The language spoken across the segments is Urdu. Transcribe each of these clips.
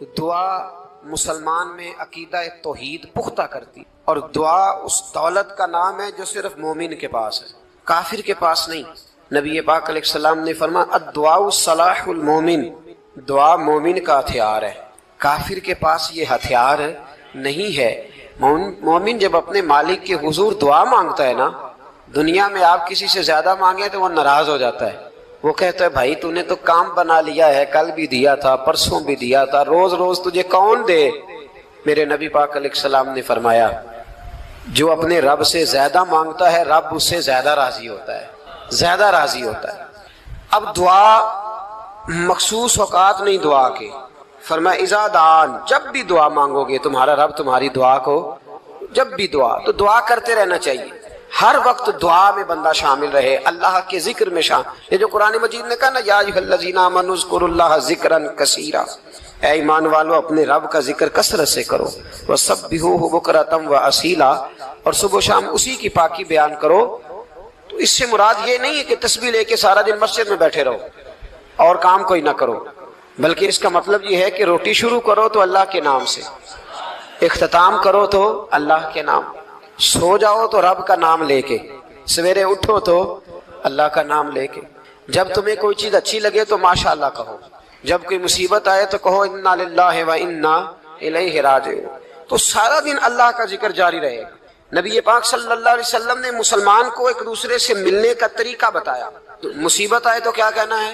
دعا مسلمان میں عقیدہ توحید پختہ کرتی، اور دعا اس دولت کا نام ہے جو صرف مومن کے پاس ہے، کافر کے پاس نہیں۔ نبی پاک علیہ السلام نے فرمایا الدعاء صلاح المومن، دعا مومن کا ہتھیار ہے، کافر کے پاس یہ ہتھیار نہیں ہے۔ مومن جب اپنے مالک کے حضور دعا مانگتا ہے نا، دنیا میں آپ کسی سے زیادہ مانگے تو وہ ناراض ہو جاتا ہے، وہ کہتا ہے بھائی تو نے تو کام بنا لیا ہے، کل بھی دیا تھا، پرسوں بھی دیا تھا، روز روز تجھے کون دے؟ میرے نبی پاک علیہ السلام نے فرمایا جو اپنے رب سے زیادہ مانگتا ہے رب اس سے زیادہ راضی ہوتا ہے، زیادہ راضی ہوتا ہے۔ اب دعا مخصوص اوقات نہیں دعا کے، فرمایا اذا دعان، جب بھی دعا مانگو گے تمہارا رب تمہاری دعا کو، جب بھی دعا تو دعا کرتے رہنا چاہیے، ہر وقت دعا میں بندہ شامل رہے، اللہ کے ذکر میں شامل۔ یہ جو قرآن مجید نے کہا نا یا ایھا الذین آمنوا اذکروا اللہ ذکرا کثیرا، اے ایمان والو اپنے رب کا ذکر کثرت سے کرو، وسبحوہ بکرۃ واصیلا، اور صبح و شام اسی کی پاکی بیان کرو۔ تو اس سے مراد یہ نہیں ہے کہ تسبیح لے کے سارا دن مسجد میں بیٹھے رہو اور کام کوئی نہ کرو، بلکہ اس کا مطلب یہ ہے کہ روٹی شروع کرو تو اللہ کے نام سے، اختتام کرو تو اللہ کے نام، سو جاؤ تو رب کا نام لے کے، سویرے اٹھو تو اللہ کا نام لے کے، جب تمہیں کوئی چیز اچھی لگے تو ماشاء اللہ کہو، جب کوئی مصیبت آئے تو کہو انا للہ و انا الیہ راجعون۔ تو سارا دن اللہ کا ذکر جاری رہے گا۔ نبی پاک صلی اللہ علیہ وسلم نے مسلمان کو ایک دوسرے سے ملنے کا طریقہ بتایا۔ مصیبت آئے تو کیا کہنا ہے؟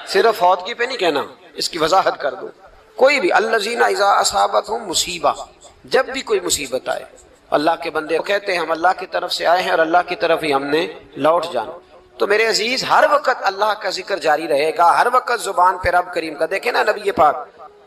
صرف فوتگی پہ نہیں کہنا، اس کی وضاحت کر دو۔ کوئی بھی الذین اذا اصابتہم مصیبہ، جب بھی کوئی مصیبت آئے، اللہ کے بندے کہتے ہیں ہم اللہ کی طرف سے آئے ہیں اور اللہ کی طرف ہی ہم نے لوٹ جانا۔ تو میرے عزیز ہر وقت اللہ کا ذکر جاری رہے گا، ہر وقت زبان پہ رب کریم کا۔ دیکھیں نا نبی پاک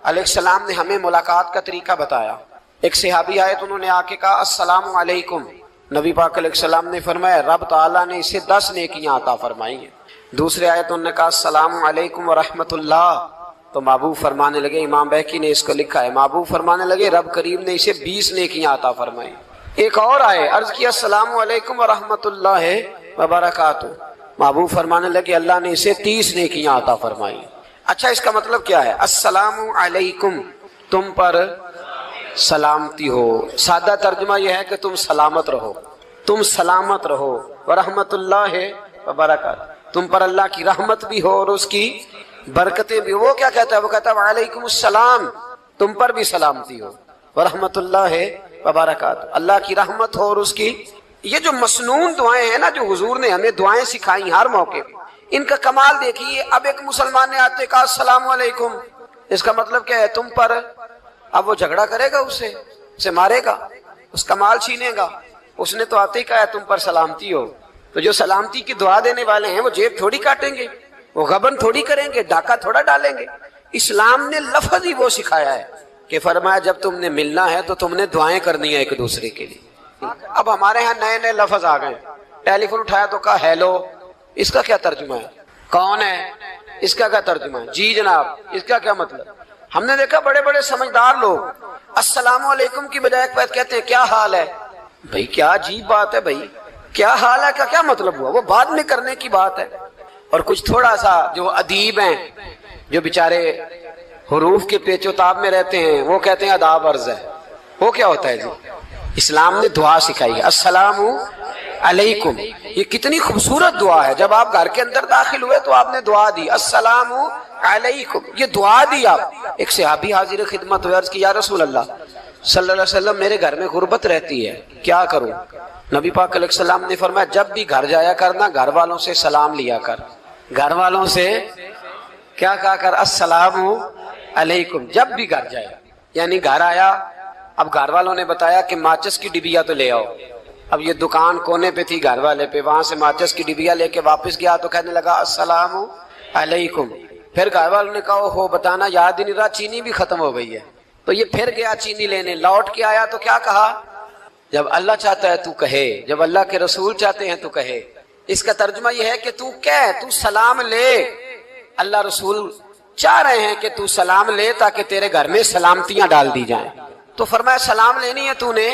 علیہ السلام نے ہمیں ملاقات کا طریقہ بتایا۔ ایک صحابی آئے تو انہوں نے آ کے کہا السلام علیکم، نبی پاک علیہ السلام نے فرمایا رب تعالیٰ نے اسے 10 نیکیاں عطا فرمائی ہیں۔ دوسرے آئے تو انہوں نے کہا السلام علیکم ورحمۃ اللہ، تو محبوب فرمانے لگے، امام بہقی نے اس کو لکھا ہے، محبوب فرمانے لگے رب کریم نے اسے 20 نیکیاں عطا فرمائی۔ ایک اور آئے، عرض کیا السلام علیکم ورحمۃ اللہ وبرکاتہ، محبوب فرمانے لگے اللہ نے اسے 30 نیکیاں عطا فرمائی۔ اچھا اس کا مطلب کیا ہے؟ السلام علیکم، تم پر سلامتی ہو، سادہ ترجمہ یہ ہے کہ تم سلامت رہو، تم سلامت رہو، ورحمۃ اللہ وبرکاتہ، تم پر اللہ کی رحمت بھی ہو اور اس کی برکتیں بھی۔ وہ کیا کہتا ہے؟ وہ کہتا ہے وعلیکم السلام، تم پر بھی سلامتی ہو، ورحمۃ اللہ وبرکاتہ، اللہ کی رحمت ہو اور اس کی۔ یہ جو مسنون دعائیں ہیں نا جو حضور نے ہمیں دعائیں سکھائی ہر موقع پہ، ان کا کمال دیکھیے۔ اب ایک مسلمان نے آتے کہا السلام علیکم، اس کا مطلب کیا ہے؟ تم پر۔ اب وہ جھگڑا کرے گا، اسے مارے گا، اس کا مال چھینے گا؟ اس نے تو آتے ہی کہا تم پر سلامتی ہو۔ تو جو سلامتی کی دعا دینے والے ہیں وہ جیب تھوڑی کاٹیں گے، وہ غبن تھوڑی کریں گے، ڈاکہ تھوڑا ڈالیں گے۔ اسلام نے لفظ ہی وہ سکھایا ہے کہ فرمایا جب تم نے ملنا ہے تو تم نے دعائیں کرنی ہے ایک دوسرے کے لیے۔ اب ہمارے ہاں نئے نئے لفظ آ گئے، ٹیلی فون اٹھایا تو کہا ہیلو، اس کا کیا ترجمہ ہے؟ کون ہے، اس کا کیا ترجمہ ہے؟ جی جناب، اس کا کیا مطلب؟ ہم نے دیکھا بڑے بڑے سمجھدار لوگ السلام علیکم کی بجائے ایک کہتے ہیں کیا حال ہے۔ بھائی کیا عجیب بات ہے، بھائی کیا حال ہے کا کیا مطلب ہوا؟ وہ بعد میں کرنے کی بات ہے۔ اور کچھ تھوڑا سا جو ادیب ہیں، جو بیچارے حروف کے پیچ و تاب میں رہتے ہیں، وہ کہتے ہیں آداب عرض ہے۔ وہ کیا ہوتا ہے جی؟ اسلام نے دعا سکھائی ہے السلام علیکم، یہ کتنی خوبصورت دعا ہے۔ جب آپ گھر کے اندر داخل ہوئے تو آپ نے دعا دی السلام علیکم، یہ دعا دی آپ۔ ایک صحابی حاضر خدمت ہوئے، عرض کی یا رسول اللہ صلی اللہ علیہ وسلم میرے گھر میں غربت رہتی ہے، کیا کروں؟ نبی پاک علیہ السلام نے فرمایا جب بھی گھر جایا کرنا گھر والوں سے سلام لیا کر، گھر والوں سے کیا کہا کر؟ السلام علیکم، جب بھی گھر جائے۔ یعنی گھر آیا، اب گھر والوں نے بتایا کہ ماچس کی ڈبیا تو لے آؤ۔ اب یہ دکان کونے پہ تھی گھر والے پہ، وہاں سے ماچس کی ڈبیا لے کے واپس گیا تو کہنے لگا السلام علیکم۔ پھر گھر والوں نے کہا ہو بتانا یاد ہی نہیں رہا، چینی بھی ختم ہو گئی ہے۔ تو یہ پھر گیا چینی لینے، لوٹ کے آیا تو کیا کہا؟ جب اللہ چاہتا ہے تو کہے، جب اللہ کے رسول چاہتے ہیں تو کہے۔ اس کا ترجمہ یہ ہے کہ تو کہہ، تو سلام لے۔ اللہ رسول چاہ رہے ہیں کہ تو سلام لے تاکہ تیرے گھر میں سلامتیاں ڈال دی جائیں۔ تو فرمایا سلام لینی ہے تو نے،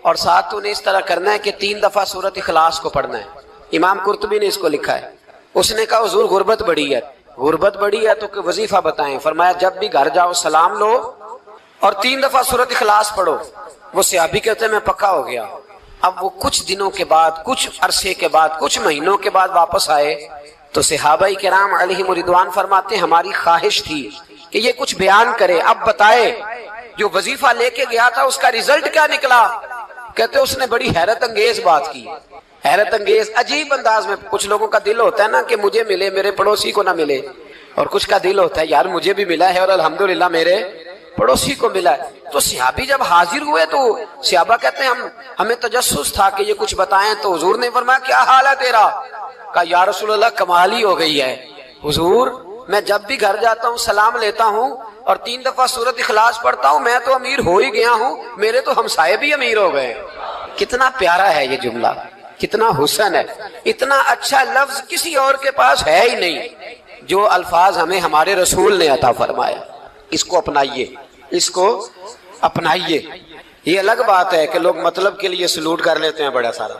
اور ساتھ تو نے اس طرح کرنا ہے کہ 3 دفعہ سورۃ اخلاص کو پڑھنا ہے۔ امام قرطبی نے اس کو لکھا ہے۔ اس نے کہا حضور غربت بڑی ہے، غربت بڑی ہے تو کہ وظیفہ بتائیں۔ فرمایا جب بھی گھر جاؤ سلام لو اور 3 دفعہ سورۃ اخلاص پڑھو۔ وہ صحابی کہتے ہیں میں پکا ہو گیا۔ اب وہ کچھ دنوں کے بعد، کچھ عرصے کے بعد، کچھ مہینوں کے بعد واپس آئے تو صحابہ کرام علیہم رضوان فرماتے ہیں ہماری خواہش تھی کہ یہ کچھ بیان کرے، اب بتائے جو وظیفہ لے کے گیا تھا اس کا رزلٹ کیا نکلا؟ کہتے اس نے بڑی حیرت انگیز بات کی، حیرت انگیز عجیب انداز میں۔ کچھ لوگوں کا دل ہوتا ہے نا کہ مجھے ملے میرے پڑوسی کو نہ ملے، اور کچھ کا دل ہوتا ہے یار مجھے بھی ملا ہے اور الحمدللہ میرے پڑوسی کو ملا ہے۔ تو صحابی جب حاضر ہوئے تو صحابہ کہتے ہیں ہمیں تجسس تھا کہ یہ کچھ بتائیں، تو حضور نے فرمایا کیا حال ہے تیرا؟ کہا یا رسول اللہ کمال ہی ہو گئی ہے حضور، میں جب بھی گھر جاتا ہوں سلام لیتا ہوں اور 3 دفعہ سورۃ اخلاص پڑھتا ہوں، میں تو امیر ہو ہی گیا ہوں، میرے تو ہمسائے بھی امیر ہو گئے۔ کتنا پیارا ہے یہ جملہ، کتنا حسن ہے، اتنا اچھا لفظ کسی اور کے پاس ہے ہی نہیں جو الفاظ ہمیں ہمارے رسول نے عطا فرمایا۔ اس کو اپنائیے، اس کو اپنائیے۔ یہ الگ بات ہے کہ لوگ مطلب کے لیے سلوٹ کر لیتے ہیں بڑا سارا،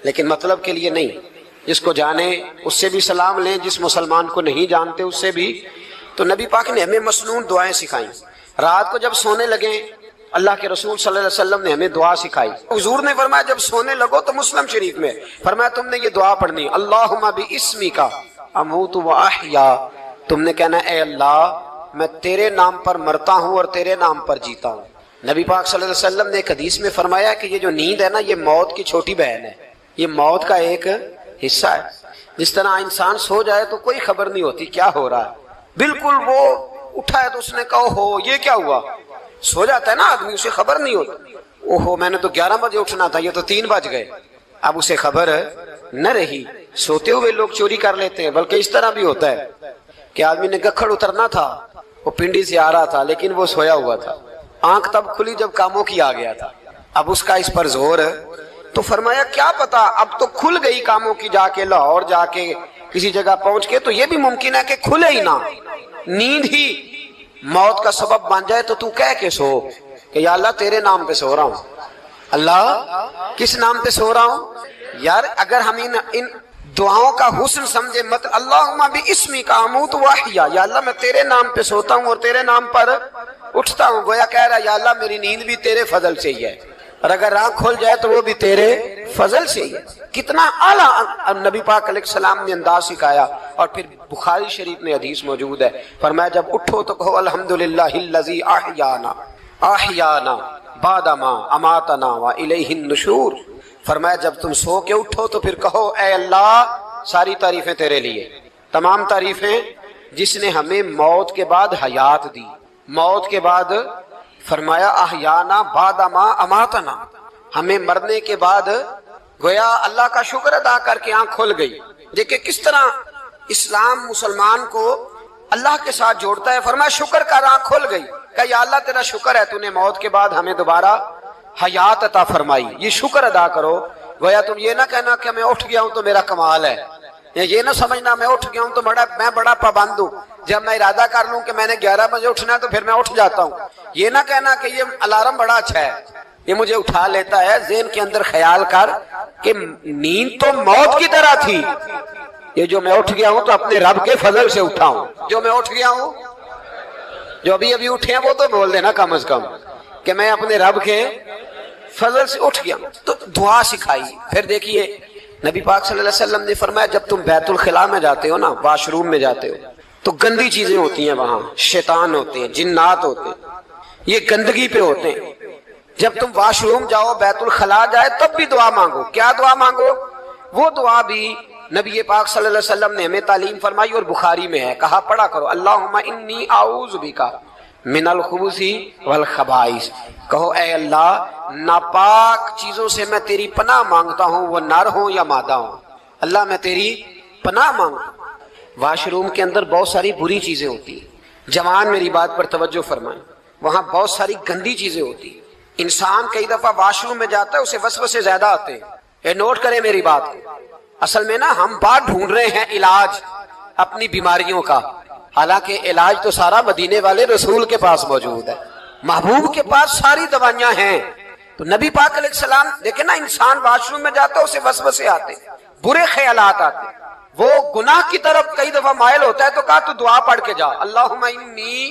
لیکن مطلب کے لیے نہیں۔ جس کو جانے اس سے بھی سلام لیں، جس مسلمان کو نہیں جانتے اس سے بھی۔ تو نبی پاک نے ہمیں مسنون دعائیں سکھائیں۔ رات کو جب سونے لگیں اللہ کے رسول صلی اللہ علیہ وسلم نے ہمیں دعا سکھائی۔ حضور نے فرمایا جب سونے لگو تو مسلم شریف میں فرمایا تم نے یہ دعا پڑھنی، اللہم باسمک اموت و احیا، تم نے کہنا اے اللہ میں تیرے نام پر مرتا ہوں اور تیرے نام پر جیتا ہوں۔ نبی پاک صلی اللہ علیہ وسلم نے ایک حدیث میں فرمایا کہ یہ جو نیند ہے نا یہ موت کی چھوٹی بہن ہے، یہ موت کا ایک حصہ ہے۔ جس طرح انسان سو جائے تو کوئی خبر نہیں ہوتی کیا ہو رہا ہے، بالکل وہ اٹھا ہے تو اس نے کہا ہو یہ کیا ہوا، سو جاتا ہے نا آدمی اسے خبر نہیں ہوتی، اوہو میں نے تو 11 بجے اٹھنا تھا یہ تو 3 بج گئے، اب اسے خبر نہ رہی۔ سوتے ہوئے لوگ چوری کر لیتے ہیں، بلکہ اس طرح بھی ہوتا ہے کہ آدمی نے گکھڑ اترنا تھا، وہ پنڈی سے آ رہا تھا لیکن وہ سویا ہوا تھا، آنکھ تب کھلی جب کاموں کی آ گیا تھا، اب اس کا اس پر زور ہے۔ تو فرمایا کیا پتا اب تو کھل گئی کاموں کی، جا کے لاہور جا کے کسی جگہ پہنچ کے، تو یہ بھی ممکن ہے کہ کھلے ہی نہ، نیند ہی موت کا سبب بن جائے، تو کہہ کے سو کہ یا اللہ تیرے نام پہ سو رہا ہوں۔ اللہ کس نام پہ سو رہا ہوں؟ یار اگر ہم ان دعاؤں کا حسن سمجھے مت، اللہم باسمک اموت و احیا، یا اللہ میں تیرے نام پہ سوتا ہوں اور تیرے نام پر اٹھتا ہوں، گویا کہہ رہا یا اللہ میری نیند بھی تیرے فضل سے ہی ہے، اور اگر آنکھ کھل جائے تو وہ بھی تیرے فضل سے ہی ہے۔ کتنا اعلیٰ نبی پاک علیہ السلام نے انداز سکھایا۔ اور پھر بخاری شریف میں حدیث موجود ہے، فرمایا جب اٹھو تو کہو الحمدللہ الذی احیانا بعد ما اماتنا والیہ النشور۔ فرمایا جب تم سو کے اٹھو تو پھر کہو اے اللہ ساری تعریفیں تیرے لیے، تمام تعریفیں جس نے ہمیں موت کے بعد حیات دی، موت کے بعد فرمایا احیانا بعد ما اماتنا، ہمیں مرنے کے بعد گویا اللہ کا شکر ادا کر کے آنکھ کھل گئی۔ دیکھیں کس طرح اسلام مسلمان کو اللہ کے ساتھ جوڑتا ہے۔ فرمایا شکر کر، آنکھ کھل گئی، کہ یا اللہ تیرا شکر ہے تو نے موت کے بعد ہمیں دوبارہ حیات عطا فرمائی، یہ شکر ادا کرو۔ گویا تم یہ نہ کہنا کہ میں اٹھ گیا ہوں تو میرا کمال ہے، یہ نہ سمجھنا میں اٹھ گیا ہوں تو میں بڑا پابند ہوں، جب میں ارادہ کر لوں کہ میں نے 11 بجے اٹھنا ہے تو پھر میں اٹھ جاتا ہوں۔ یہ نہ کہنا کہ یہ الارم بڑا اچھا ہے، یہ مجھے اٹھا لیتا ہے۔ ذہن کے اندر خیال کر کہ نیند تو موت کی طرح تھی، یہ جو میں اٹھ گیا ہوں تو اپنے رب کے فضل سے اٹھا ہوں، جو میں اٹھ گیا ہوں، جو ابھی اٹھے ہیں وہ تو بول دینا کم از کم کہ میں اپنے رب کے فضل سے اٹھ گیا۔ تو دعا سکھائی۔ پھر دیکھیے نبی پاک صلی اللہ علیہ وسلم نے فرمایا جب تم بیت الخلاء میں جاتے ہو نا، واش روم میں جاتے ہو تو گندی چیزیں ہوتی ہیں، وہاں شیطان ہوتے ہیں، جنات ہوتے ہیں، یہ گندگی پہ ہوتے ہیں۔ جب تم واش روم جاؤ، بیت الخلاء جائے، تب بھی دعا مانگو۔ کیا دعا مانگو؟ وہ دعا بھی نبی پاک صلی اللہ علیہ وسلم نے ہمیں تعلیم فرمائی اور بخاری میں ہے، کہا پڑھا کرو اللہم انی اعوذ بک من الخبث والخبائث، کہو اے اللہ ناپاک چیزوں سے میں تیری پناہ مانگتا ہوں، وہ نر ہوں یا مادہ ہوں، اللہ میں تیری پناہ مانگتا ہوں۔ واش روم کے اندر بہت ساری بری چیزیں ہوتی ہیں، جوان میری بات پر توجہ فرمائیں، وہاں بہت ساری گندی چیزیں ہوتی ہیں۔ انسان کئی دفعہ واش روم میں جاتا ہے، اسے وسوسے زیادہ آتے ہیں، یہ نوٹ کریں میری بات کو۔ اصل میں نا ہم بات ڈھونڈ رہے ہیں علاج اپنی بیماریوں کا، حالانکہ علاج تو سارا مدینے والے رسول کے پاس موجود ہے، محبوب کے پاس ساری دوائیاں ہیں۔ تو نبی پاک علیہ السلام دیکھیں نا، انسان واش روم میں جاتا ہے اسے وسوسے آتے، برے خیالات آتے، وہ گناہ کی طرف کئی دفعہ مائل ہوتا ہے، تو کہا تو دعا پڑھ کے جا، اللہم انی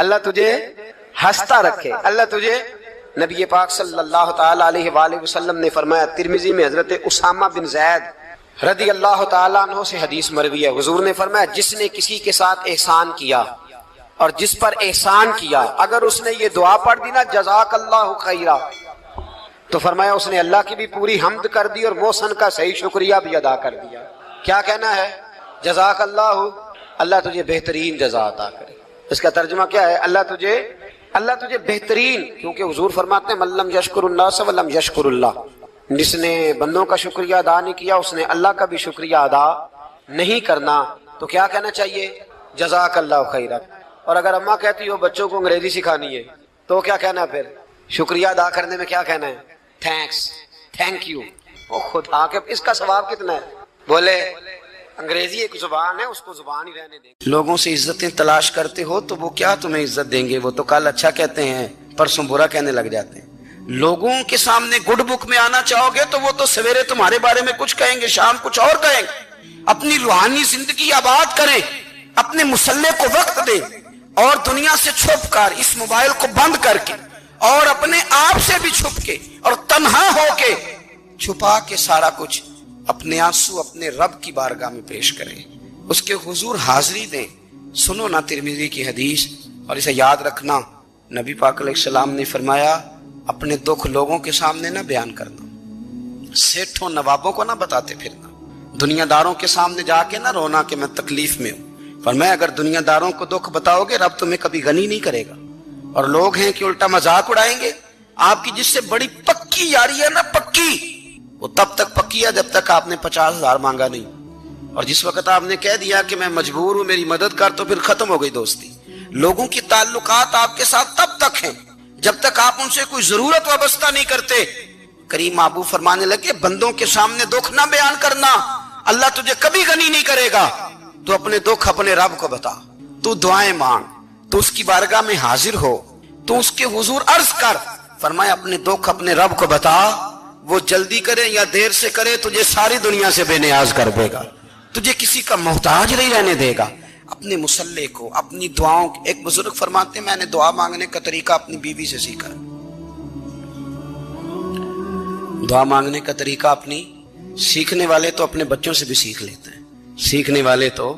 اللہ تجھے ہنستا رکھے، اللہ تجھے. نبی پاک صلی اللہ تعالی علیہ وآلہ وسلم نے فرمایا، ترمذی میں حضرت اسامہ بن زید رضی اللہ تعالیٰ عنہ سے حدیث مروی ہے، حضور نے فرمایا جس نے کسی کے ساتھ احسان کیا اور جس پر احسان کیا، اگر اس نے یہ دعا پڑھ دی نا جزاک اللہ خیرا، تو فرمایا اس نے اللہ کی بھی پوری حمد کر دی اور محسن کا صحیح شکریہ بھی ادا کر دیا. کیا کہنا ہے؟ جزاک اللہ، اللہ تجھے بہترین جزا عطا کرے. اس کا ترجمہ کیا ہے؟ اللہ تجھے بہترین، کیونکہ حضور فرماتے ہیں من لم یشکر الناس ولم یشکر اللہ، جس نے بندوں کا شکریہ ادا نہیں کیا اس نے اللہ کا بھی شکریہ ادا نہیں کرنا. تو کیا کہنا چاہیے؟ جزاک اللہ خیرا. اور اگر اماں کہتی ہو بچوں کو انگریزی سکھانی ہے تو کیا کہنا ہے پھر؟ شکریہ ادا کرنے میں کیا کہنا ہے؟ Thanks, thank you. او خدا کے اس کا ثواب کتنا ہے؟ بولے انگریزی ایک زبان ہے، اس کو زبان ہی رہنے دیں. لوگوں سے عزتیں تلاش کرتے ہو تو وہ کیا تمہیں عزت دیں گے؟ وہ تو کل اچھا کہتے ہیں پرسوں برا کہنے لگ جاتے ہیں. لوگوں کے سامنے گڈ بک میں آنا چاہو گے تو وہ تو سویرے تمہارے بارے میں کچھ کہیں گے، شام کچھ اور کہیں گے. اپنی روحانی زندگی آباد کریں، اپنے مسلح کو وقت دیں اور دنیا سے چھپ کر اس موبائل کو بند کر کے اور اپنے آپ سے بھی چھپ کے اور تنہا ہو کے چھپا کے سارا کچھ اپنے آنسو اپنے رب کی بارگاہ میں پیش کریں، اس کے حضور حاضری دیں. سنو نا ترمذی کی حدیث اور اسے یاد رکھنا. نبی پاک علیہ السلام نے فرمایا اپنے دکھ لوگوں کے سامنے نہ بیان کرنا، سیٹھوں نوابوں کو نہ بتاتے پھرنا، دنیا داروں کے سامنے جا کے نہ رونا کہ میں تکلیف میں ہوں. فرمایا اگر دنیا داروں کو دکھ بتاؤ گے رب تمہیں کبھی غنی نہیں کرے گا. اور لوگ ہیں کہ الٹا مذاق اڑائیں گے. آپ کی جس سے بڑی پکی یاری ہے نا، پکی، وہ تب تک پکی ہے جب تک آپ نے 50,000 مانگا نہیں. اور جس وقت آپ نے کہہ دیا کہ میں مجبور ہوں میری مدد کر، تو پھر ختم ہو گئی دوستی. لوگوں کی تعلقات آپ کے ساتھ تب تک ہیں جب تک آپ ان سے کوئی ضرورت وابستہ نہیں کرتے. کریم محبوب فرمانے لگے بندوں کے سامنے دکھ نہ بیان کرنا، اللہ تجھے کبھی غنی نہیں کرے گا. تو اپنے دکھ اپنے رب کو بتا، تو دعائیں مانگ، تو اس کی بارگاہ میں حاضر ہو، تو اس کے حضور عرض کر. فرمایا اپنے دکھ اپنے رب کو بتا، وہ جلدی کرے یا دیر سے کرے تجھے ساری دنیا سے بے نیاز کر دے گا، تجھے کسی کا محتاج نہیں رہنے دے گا. اپنے مسلح کو، اپنی دعاؤں. ایک بزرگ فرماتے ہیں میں نے دعا مانگنے کا طریقہ اپنی بیوی سے سیکھا. دعا مانگنے کا طریقہ اپنی، سیکھنے والے تو اپنے بچوں سے بھی سیکھ لیتے ہیں، سیکھنے والے تو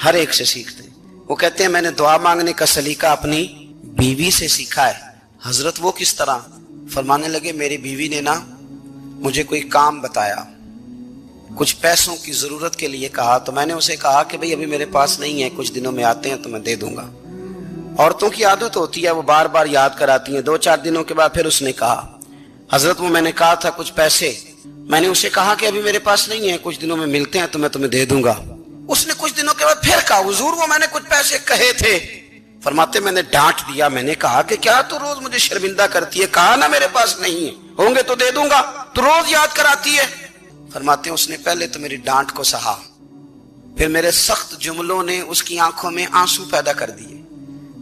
ہر ایک سے سیکھتے ہیں. وہ کہتے ہیں میں نے دعا مانگنے کا سلیقہ اپنی بیوی سے سیکھا ہے. حضرت وہ کس طرح؟ فرمانے لگے میری بیوی نے نا مجھے کوئی کام بتایا، کچھ پیسوں کی ضرورت کے لیے کہا، تو میں نے اسے کہا کہ بھئی ابھی میرے پاس نہیں ہے، کچھ دنوں میں آتے ہیں تو میں دے دوں گا. عورتوں کی عادت ہوتی ہے وہ بار بار یاد کراتی ہیں. 2-4 دنوں کے بعد پھر اس نے کہا حضرت وہ میں نے کہا تھا کچھ پیسے، میں نے اسے کہا کہ ابھی میرے پاس نہیں ہے، کچھ دنوں میں ملتے ہیں تو میں تمہیں دے دوں گا. اس نے کچھ دنوں کے بعد پھر کہا حضور وہ میں نے کچھ پیسے کہے تھے. فرماتے میں نے ڈانٹ دیا، میں نے کہا کہ کیا تو روز مجھے شرمندہ کرتی ہے، کہا نا میرے پاس نہیں ہے، ہوں گے تو دے دوں گا، تو روز یاد کراتی ہے. فرماتے ہیں اس نے پہلے تو میری ڈانٹ کو سہا، پھر میرے سخت جملوں نے اس کی آنکھوں میں آنسو پیدا کر دیے،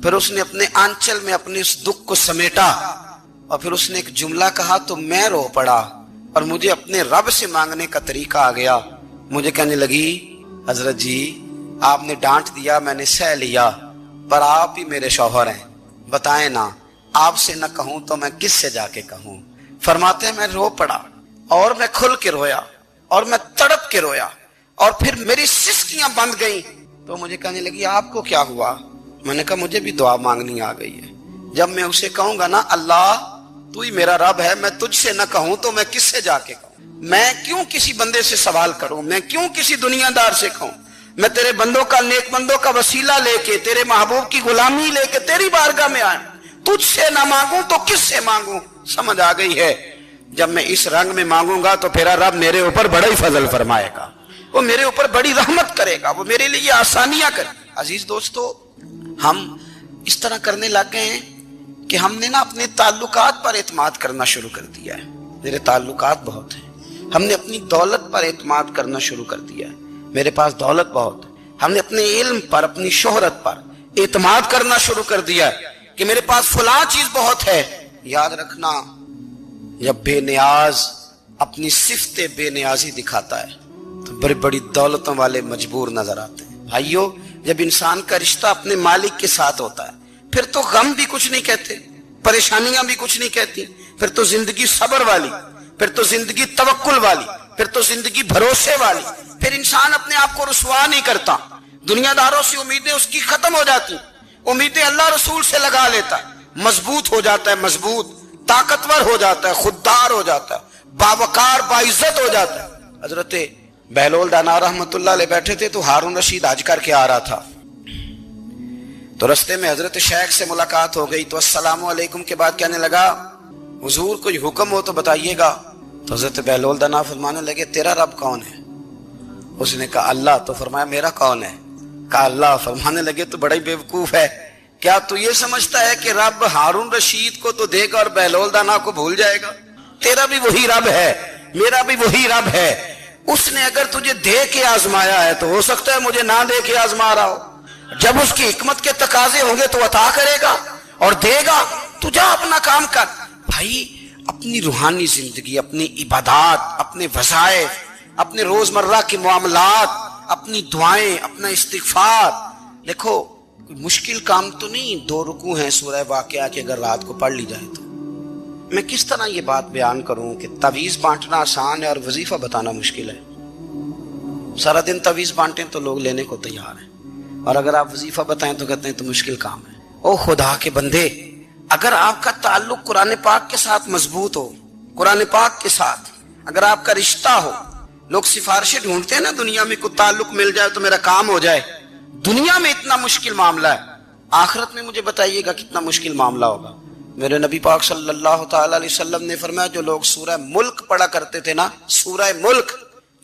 پھر اس نے اپنے آنچل میں اپنے اس دکھ کو سمیٹا اور پھر اس نے ایک جملہ کہا تو میں رو پڑا اور مجھے اپنے رب سے مانگنے کا طریقہ آ گیا. مجھے کہنے لگی حضرت جی آپ نے ڈانٹ دیا میں نے سہ لیا، پر آپ ہی میرے شوہر ہیں، بتائیں نا آپ سے نہ کہوں تو میں کس سے جا کے کہوں. فرماتے ہیں میں رو پڑا اور میں کھل کے رویا اور میں تڑپ کے رویا اور پھر میری سسکیاں بند گئیں. تو مجھے کہنے لگی آپ کو کیا ہوا؟ میں نے کہا مجھے بھی دعا مانگنی آ گئی ہے. جب میں اسے کہوں گا نا اللہ تو ہی میرا رب ہے، میں تجھ سے نہ کہوں تو میں کس سے جا کے کہوں؟ میں کیوں کسی بندے سے سوال کروں؟ میں کیوں کسی دنیا دار سے کہوں؟ میں تیرے بندوں کا، نیک بندوں کا وسیلہ لے کے، تیرے محبوب کی غلامی لے کے تیری بارگاہ میں آئیں، تجھ سے نہ مانگوں تو کس سے مانگوں؟ سمجھ آ گئی ہے؟ جب میں اس رنگ میں مانگوں گا تو پھر رب میرے اوپر بڑا ہی فضل فرمائے گا، وہ میرے اوپر بڑی رحمت کرے گا، وہ میرے لیے آسانیاں کرے. عزیز دوستو ہم اس طرح کرنے لگ گئے ہیں کہ ہم نے نا اپنے تعلقات پر اعتماد کرنا شروع کر دیا ہے. میرے تعلقات بہت ہیں. ہم نے اپنی دولت پر اعتماد کرنا شروع کر دیا ہے، میرے پاس دولت بہت ہے. ہم نے اپنے علم پر، اپنی شہرت پر اعتماد کرنا شروع کر دیا ہے کہ میرے پاس فلاں چیز بہت ہے. یاد رکھنا جب بے نیاز اپنی صفت بے نیازی دکھاتا ہے تو بڑی بڑی دولتوں والے مجبور نظر آتے ہیں. بھائیو جب انسان کا رشتہ اپنے مالک کے ساتھ ہوتا ہے پھر تو غم بھی کچھ نہیں کہتے، پریشانیاں بھی کچھ نہیں کہتی، پھر تو زندگی صبر والی، پھر تو زندگی توکل والی، پھر تو زندگی بھروسے والی، پھر انسان اپنے آپ کو رسوا نہیں کرتا، دنیا داروں سے امیدیں اس کی ختم ہو جاتی، امیدیں اللہ رسول سے لگا لیتا ہے، مضبوط ہو جاتا ہے، مضبوط، طاقتور ہو جاتا ہے، خوددار ہو جاتا ہے، باوقار باعزت ہو جاتا ہے۔ حضرت بہلول دانا رحمت اللہ علیہ بیٹھے تھے تو ہارون رشید حج کر کے آ رہا تھا، تو رستے میں حضرت شیخ سے ملاقات ہو گئی، تو السلام علیکم کے بعد کہنے لگا حضور کوئی حکم ہو تو بتائیے گا۔ تو حضرت بہلول دانا فرمانے لگے تیرا رب کون ہے؟ اس نے کہا اللہ۔ تو فرمایا میرا کون ہے؟ کہا اللہ۔ فرمانے لگے تو بڑا ہی بیوقوف ہے، کیا تو یہ سمجھتا ہے کہ رب ہارون رشید کو تو دے گا اور بہلول دانا کو بھول جائے گا؟ تیرا بھی وہی رب ہے، میرا بھی وہی رب ہے، اس نے اگر تجھے دے کے آزمایا ہے تو ہو سکتا ہے مجھے نہ دے کے آزما رہا ہو، جب اس کی حکمت کے تقاضے ہوں گے تو عطا کرے گا اور دے گا، تو جا اپنا کام کر۔ بھائی اپنی روحانی زندگی، اپنی عبادات، اپنے وظائف، اپنے روزمرہ کے معاملات، اپنی دعائیں، اپنا استغفار، دیکھو کوئی مشکل کام تو نہیں، 2 رکوع ہیں سورہ واقعہ کہ اگر رات کو پڑھ لی جائے تو۔ میں کس طرح یہ بات بیان کروں کہ تعویذ بانٹنا آسان ہے اور وظیفہ بتانا مشکل ہے؟ سارا دن تعویذ بانٹیں تو لوگ لینے کو تیار ہیں، اور اگر آپ وظیفہ بتائیں تو کہتے ہیں تو مشکل کام ہے۔ او خدا کے بندے، اگر آپ کا تعلق قرآن پاک کے ساتھ مضبوط ہو، قرآن پاک کے ساتھ اگر آپ کا رشتہ ہو، لوگ سفارشیں ڈھونڈتے ہیں نا دنیا میں، کوئی تعلق مل جائے تو میرا کام ہو جائے، دنیا میں اتنا مشکل معاملہ ہے، آخرت میں مجھے بتائیے گا کتنا مشکل معاملہ ہوگا۔ میرے نبی پاک صلی اللہ تعالی علیہ وسلم نے فرمایا جو لوگ سورہ ملک پڑھا کرتے تھے نا، سورہ ملک،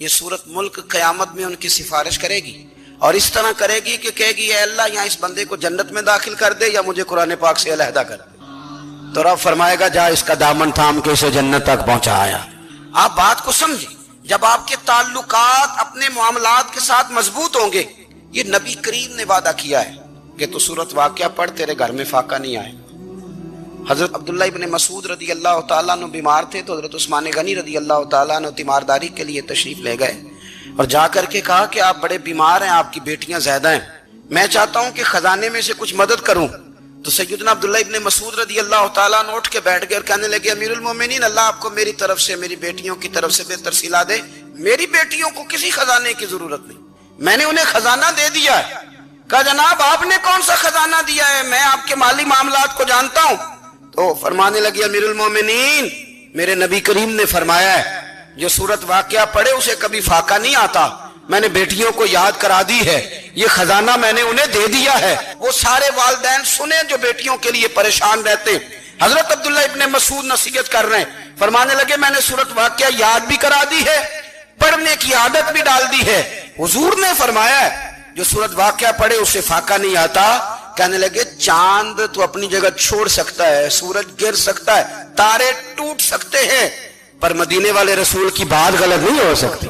یہ سورت ملک قیامت میں ان کی سفارش کرے گی، اور اس طرح کرے گی کہ کہے گی اے اللہ یہاں اس بندے کو جنت میں داخل کر دے یا مجھے قرآن پاک سے علیحدہ کر دے، تو رب فرمائے گا جا اس کا دامن تھام کے اسے جنت تک پہنچایا۔ آپ بات کو سمجھیں، جب آپ کے تعلقات اپنے معاملات کے ساتھ مضبوط ہوں گے، یہ نبی کریم نے وعدہ کیا ہے کہ تو سورت واقعہ پڑھ تیرے گھر میں فاقہ نہیں آئے۔ حضرت عبداللہ ابن مسعود رضی اللہ تعالیٰ عنہ بیمار تھے تو حضرت عثمان غنی رضی اللہ تعالیٰ عنہ تیمارداری کے لیے تشریف لے گئے اور جا کر کے کہا کہ آپ بڑے بیمار ہیں، آپ کی بیٹیاں زیادہ ہیں، میں چاہتا ہوں کہ خزانے میں سے کچھ مدد کروں۔ تو سیدنا عبداللہ ابن مسعود رضی اللہ تعالیٰ عنہ اٹھ کے بیٹھ گئے اور کہنے لگے امیر المومنین اللہ آپ کو میری طرف سے، میری بیٹیوں کی طرف سے بہتر صلہ دے، میری بیٹیوں کو کسی خزانے کی ضرورت نہیں، میں نے انہیں خزانہ دے دیا ہے۔ کہا جناب آپ نے کون سا خزانہ دیا ہے، میں آپ کے مالی معاملات کو جانتا ہوں۔ تو فرمانے لگے امیر المومنین میرے نبی کریم نے فرمایا ہے جو سورت واقعہ پڑھے اسے کبھی فاقہ نہیں آتا، میں نے بیٹیوں کو یاد کرا دی ہے، یہ خزانہ میں نے انہیں دے دیا ہے۔ وہ سارے والدین سنیں جو بیٹیوں کے لیے پریشان رہتے، حضرت عبداللہ ابن مسعود نصیحت کر رہے ہیں، فرمانے لگے میں نے سورت واقعہ یاد بھی کرا دی ہے، پڑھنے کی عادت بھی ڈال دی ہے، حضور نے فرمایا ہے جو سورت واقعہ پڑھے اسے فاقہ نہیں آتا۔ کہنے لگے چاند تو اپنی جگہ چھوڑ سکتا ہے، سورج گر سکتا ہے، تارے ٹوٹ سکتے ہیں، پر مدینے والے رسول کی بات غلط نہیں ہو سکتی۔